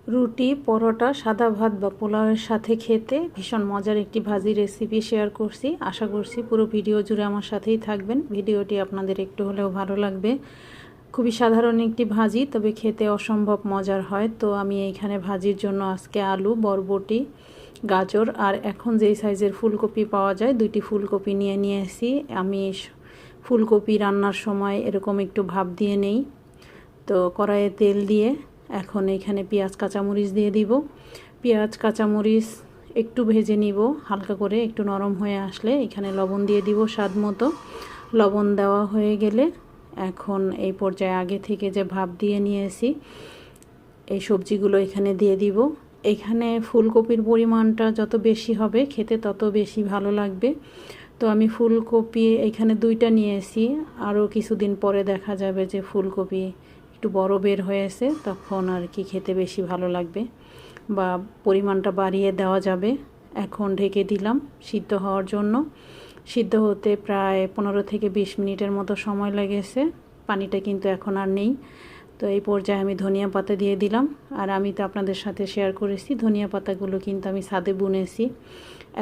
রুটি, পরোটা, সাদা ভাত বা পোলাওয়ের সাথে খেতে ভীষণ মজার একটি ভাজি রেসিপি শেয়ার করছি। আশা করছি পুরো ভিডিও জুড়ে আমার সাথেই থাকবেন। ভিডিওটি আপনাদের একটু হলেও ভালো লাগবে। খুবই সাধারণ একটি ভাজি, তবে খেতে অসম্ভব মজার হয়। তো আমি এইখানে ভাজির জন্য আজকে আলু, বরবটি, গাজর আর এখন যেই সাইজের ফুলকপি পাওয়া যায় 2টি ফুলকপি নিয়ে নিয়েছি। আমি ফুলকপি রান্নার সময় এরকম একটু ভাপ দিয়ে নেই। তো কড়াইয়ে তেল দিয়ে এখন এখানে পেঁয়াজ কাঁচামরিচ দিয়ে দিব। পেঁয়াজ কাঁচামরিচ একটু ভেজে নিব হালকা করে, একটু নরম হয়ে আসলে এখানে লবণ দিয়ে দিব স্বাদ মতো। লবণ দেওয়া হয়ে গেলে এখন এই পর্যায়ে আগে থেকে যে ভাপ দিয়ে নিয়েছি এই সবজিগুলো এখানে দিয়ে দিব। এখানে ফুলকপির পরিমাণটা যত বেশি হবে খেতে তত বেশি ভালো লাগবে। তো আমি ফুলকপি এখানে 2টা নিয়েছি। আরও কিছুদিন পরে দেখা যাবে যে ফুলকপি একটু বড় বের হয়েছে, তখন আর কি খেতে বেশি ভালো লাগবে বা পরিমাণটা বাড়িয়ে দেওয়া যাবে। এখন ঢেকে দিলাম সিদ্ধ হওয়ার জন্য। সিদ্ধ হতে প্রায় 15 থেকে 20 মিনিটের মতো সময় লেগেছে। পানিটা কিন্তু এখন আর নেই। তো এই পর্যায়ে আমি ধনিয়া পাতা দিয়ে দিলাম। আর আমি তো আপনাদের সাথে শেয়ার করেছি ধনিয়া পাতাগুলো কিন্তু আমি ছাদে বুনেছি।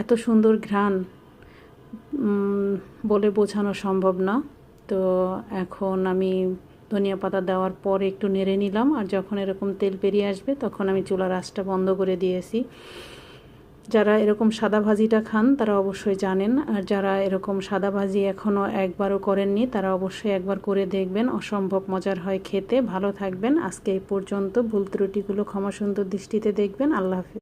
এত সুন্দর ঘ্রাণ বলে বোঝানো সম্ভব না। তো এখন আমি ধনিয়া পাতা দেওয়ার পর একটু নেড়ে নিলাম, আর যখন এরকম তেল বেরিয়ে আসবে তখন আমি চুলার আঁচটা বন্ধ করে দিয়েছি। যারা এরকম সাদা ভাজিটা খান তারা অবশ্যই জানেন, আর যারা এরকম সাদা ভাজি এখনও একবারও করেননি তারা অবশ্যই একবার করে দেখবেন। অসম্ভব মজার হয় খেতে। ভালো থাকবেন। আজকে এই পর্যন্ত। ভুল ত্রুটিগুলো ক্ষমা সুন্দর দৃষ্টিতে দেখবেন। আল্লাহ হাফেজ।